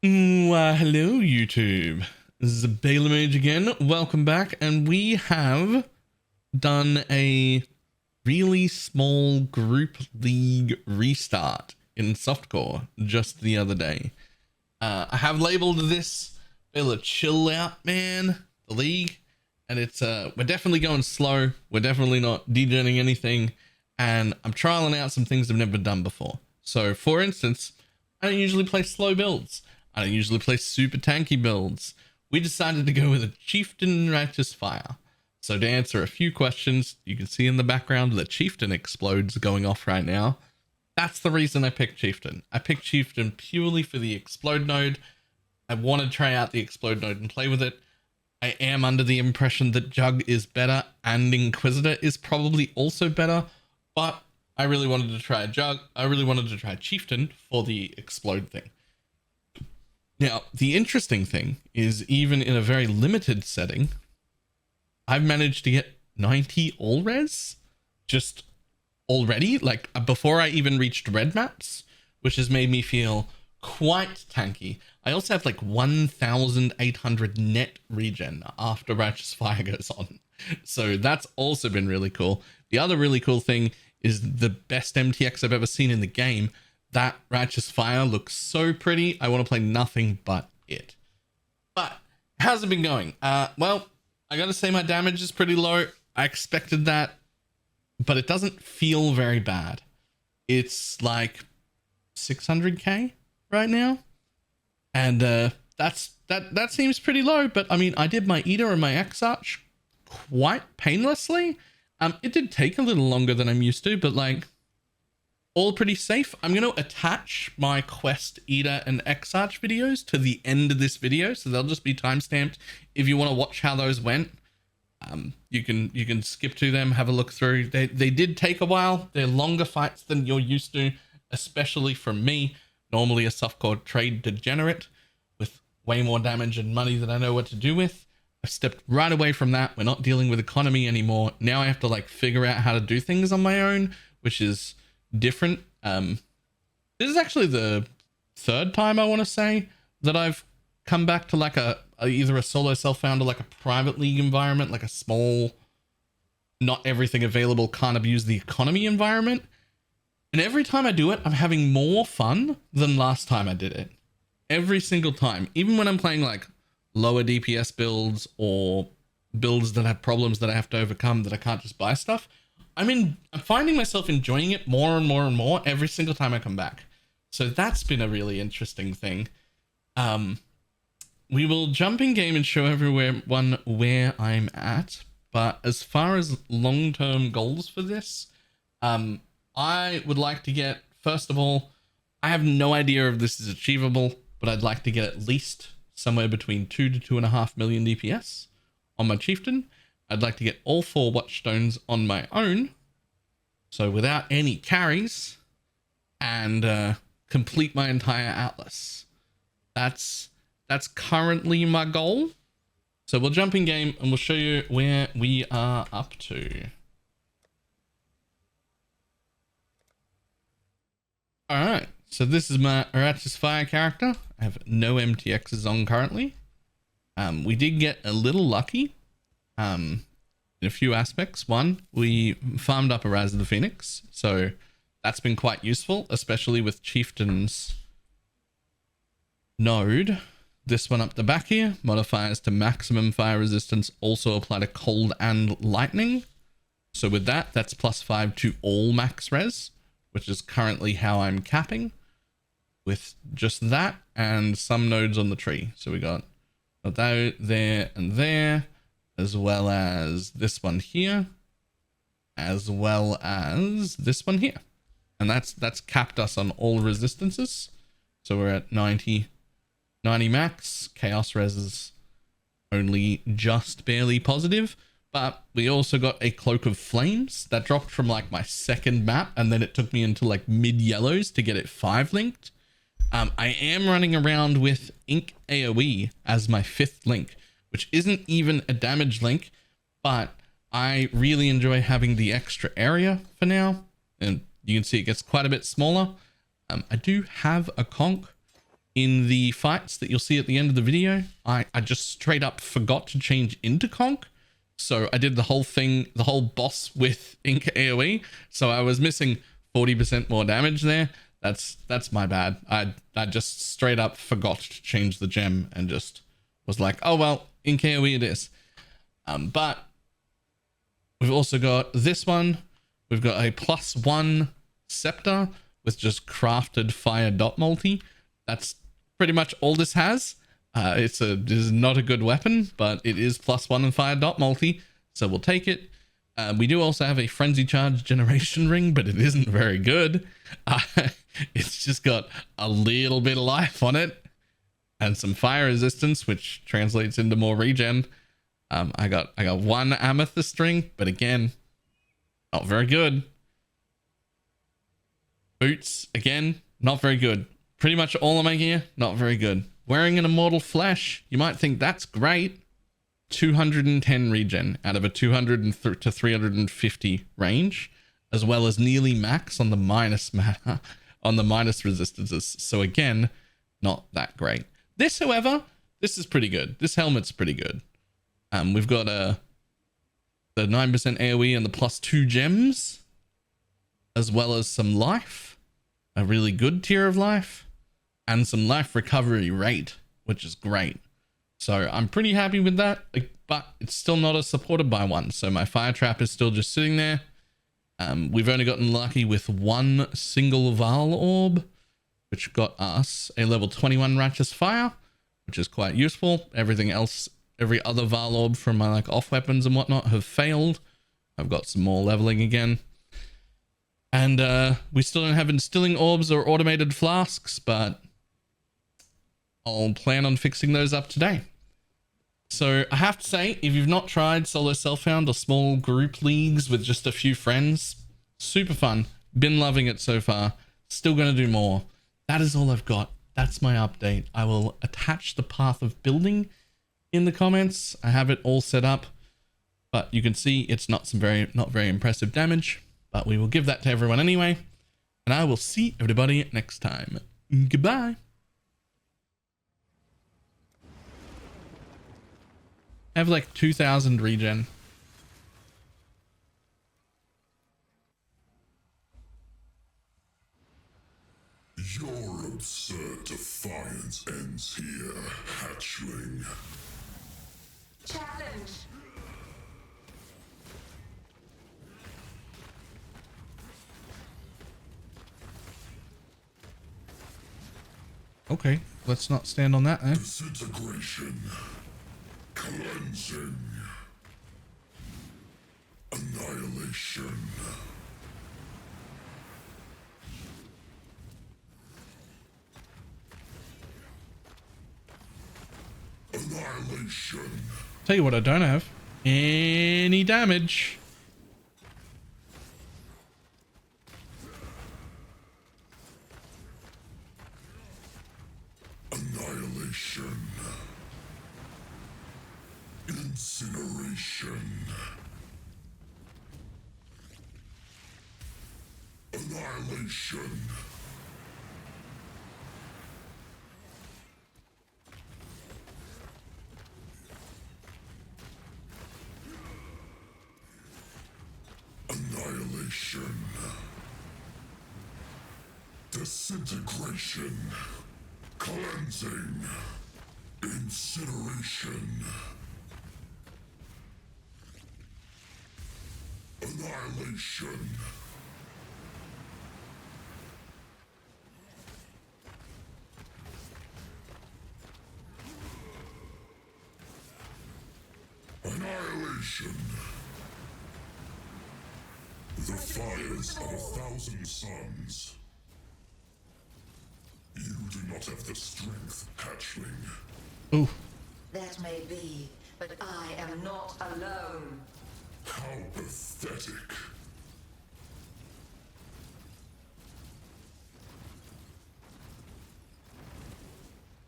Hello YouTube. This is Baylor Mage again. Welcome back, and we have done a really small group league restart in softcore just the other day. I have labeled this Baylor Chill Out Man, the league, and it's we're definitely going slow. We're definitely not degenerating anything, and I'm trialing out some things I've never done before. So, for instance, I don't usually play slow builds. I don't usually play super tanky builds. We decided to go with a Chieftain Righteous Fire. So to answer a few questions, you can see in the background the Chieftain explodes going off right now. That's the reason I picked Chieftain. I picked Chieftain purely for the explode node. I want to try out the explode node and play with it. I am under the impression that Jug is better and Inquisitor is probably also better, but I really wanted to try Jug. I really wanted to try Chieftain for the explode thing. Now, the interesting thing is, even in a very limited setting, I've managed to get 90 all res just already, like before I even reached red maps, which has made me feel quite tanky. I also have like 1,800 net regen after Righteous Fire goes on. So that's also been really cool. The other really cool thing is the best MTX I've ever seen in the game. That Righteous Fire looks so pretty. I want to play nothing but it. But how's it been going? Well, I gotta say my damage is pretty low. I expected that, but it doesn't feel very bad. It's like 600k right now, and that seems pretty low. But I mean, I did my Eater and my Exarch quite painlessly. It did take a little longer than I'm used to, but like, all pretty safe. I'm going to attach my Quest, Eater, and Exarch videos to the end of this video, so they'll just be timestamped. If you want to watch how those went, you can skip to them, have a look through. They did take a while. They're longer fights than you're used to, especially from me, normally a softcore trade degenerate with way more damage and money than I know what to do with. I've stepped right away from that. We're not dealing with economy anymore. Now I have to like figure out how to do things on my own, which is different. This is actually the third time I want to say that I've come back to like either a solo self-found or like a private league environment, like a small, not everything available, can't abuse the economy environment. And every time I do it, I'm having more fun than last time I did it. Every single time, even when I'm playing like lower DPS builds or builds that have problems that I have to overcome that I can't just buy stuff, I'm finding myself enjoying it more and more and more every single time I come back. So that's been a really interesting thing. We will jump in game and show everyone where I'm at. But as far as long-term goals for this, I would like to get, first of all, I have no idea if this is achievable, but I'd like to get at least somewhere between 2 to 2.5 million DPS on my Chieftain. I'd like to get all 4 Watchstones on my own, so without any carries, and complete my entire Atlas. That's currently my goal. So we'll jump in game and we'll show you where we are up to. Alright, so this is my Righteous Fire character. I have no MTXs on currently. We did get a little lucky. In a few aspects. One, we farmed up a Rise of the Phoenix, so that's been quite useful, especially with Chieftain's node. This one up the back here, modifiers to maximum fire resistance also apply to cold and lightning. So with that, that's +5 to all max res, which is currently how I'm capping with just that and some nodes on the tree. So we got that there and there, as well as this one here, as well as this one here. And that's capped us on all resistances. So we're at 90 max. Chaos res is only just barely positive, but we also got a Cloak of Flames that dropped from like my second map, and then it took me into like mid yellows to get it 5 linked. I am running around with Ink AoE as my 5th link, which isn't even a damage link, but I really enjoy having the extra area for now. And you can see it gets quite a bit smaller. I do have a conch, in the fights that you'll see at the end of the video, I just straight up forgot to change into Conk. So I did the whole thing, the whole boss with Ink AoE. So I was missing 40% more damage there. That's my bad. I just straight up forgot to change the gem and just was like, oh well, Ink AoE it is. But we've also got this one. We've got a +1 scepter with just crafted fire dot multi. That's pretty much all this has. It is not a good weapon, but it is +1 and fire dot multi, so we'll take it. We do also have a frenzy charge generation ring, but it isn't very good. It's just got a little bit of life on it and some fire resistance, which translates into more regen. I got 1 amethyst ring, but again, not very good. Boots, again, not very good. Pretty much all of my gear, not very good. Wearing an immortal flesh, you might think that's great. 210 regen out of a 200 to 350 range, as well as nearly max on the minus mana, on the minus resistances. So again, not that great. This, however, this is pretty good. This helmet's pretty good. We've got the 9% AoE and the +2 gems, as well as some life, a really good tier of life, and some life recovery rate, which is great. So I'm pretty happy with that, but it's still not supported by one. So my fire trap is still just sitting there. We've only gotten lucky with 1 single Val orb, which got us a level 21 righteous fire, which is quite useful. Everything else, every other Val orb from my off weapons and whatnot have failed. I've got some more leveling again. And we still don't have instilling orbs or automated flasks, but I'll plan on fixing those up today. So I have to say, if you've not tried solo self-found or small group leagues with just a few friends, super fun. Been loving it so far. Still going to do more. That is all I've got. That's my update. I will attach the path of building in the comments. I have it all set up, but you can see it's not very impressive damage, but we will give that to everyone anyway. And I will see everybody next time. Goodbye. I have like 2,000 regen. Your absurd defiance ends here, hatchling. Challenge. Okay, let's not stand on that then. Disintegration. Cleansing. Annihilation. Annihilation. Tell you what I don't have. Any damage. Annihilation. Incineration. Annihilation. Annihilation. Disintegration. Cleansing. Incineration. Annihilation. Annihilation. The fires of 1,000 suns. You do not have the strength, hatchling. Ooh. That may be, but I am not alone. How pathetic.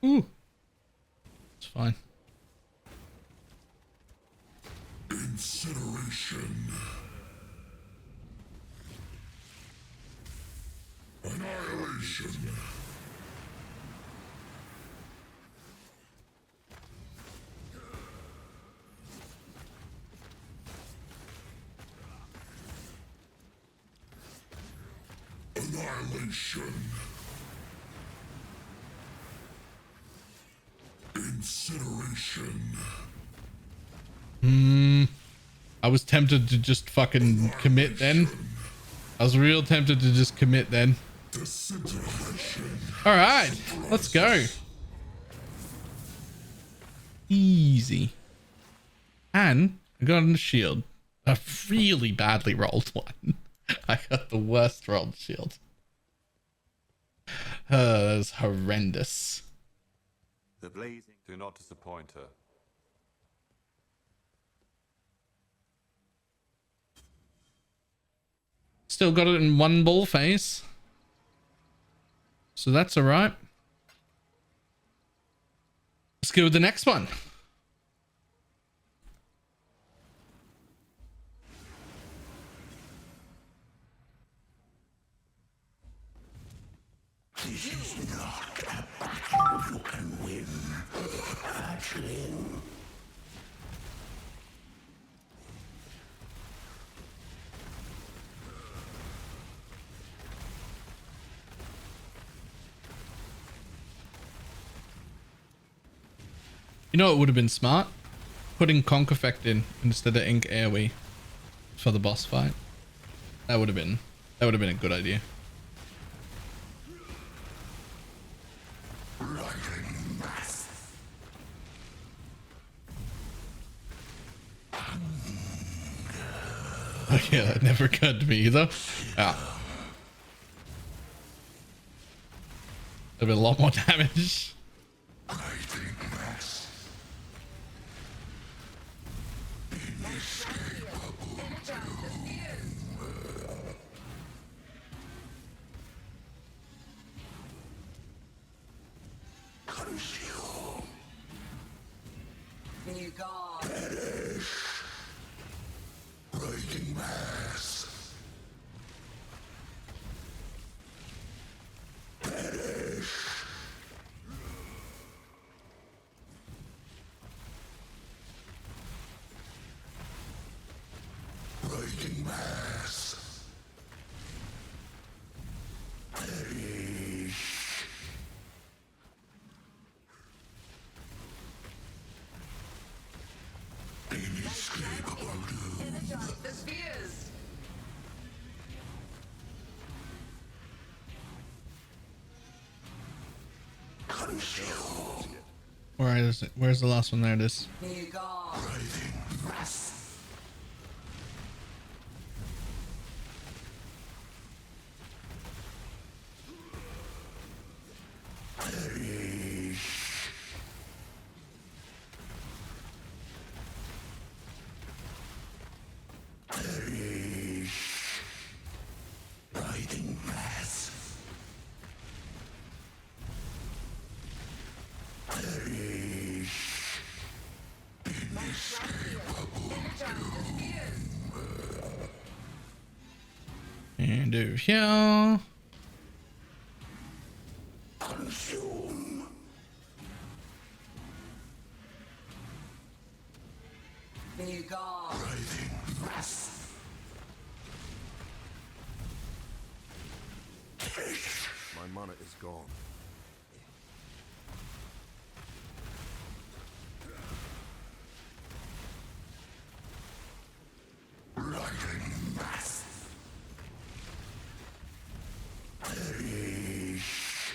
Ooh. It's fine. Incineration. Annihilation. Annihilation. Incineration. I was tempted to just fucking commit then. I was real tempted to just commit then. Disintegration. All right, let's go. Easy. And I got on the shield. A really badly rolled one. I got the worst rolled shield. That was horrendous. The blazing do not disappoint her. Still got it in one ball phase. So that's all right. Let's go with the next one. This is not a battle you can win, hatchling. You know, it would have been smart putting Conk Effect in instead of Ink AoE for the boss fight. That would have been a good idea. Okay, that never occurred to me either. Yeah. There'd be a lot more damage. Be gone. Breaking mass. Perish. Breaking mass. Perish. Inescapable doom. Energize the spheres. Consume. Where is it? Where's the last one? There it is. Be gone. Breathing mass. Perish. Perish. Riding mass. Perish. Inescapable And over here. consume. Be gone. Breathing mass. Take. My mana is gone. Riding mass. Perish.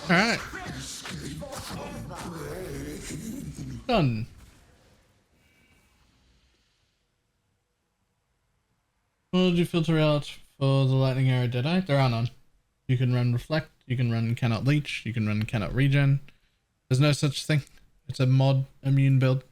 All right. Done. What did you filter out for the lightning arrow Deadeye? There are none. You can run reflect, you can run cannot leech, you can run cannot regen. There's no such thing. It's a mod immune build.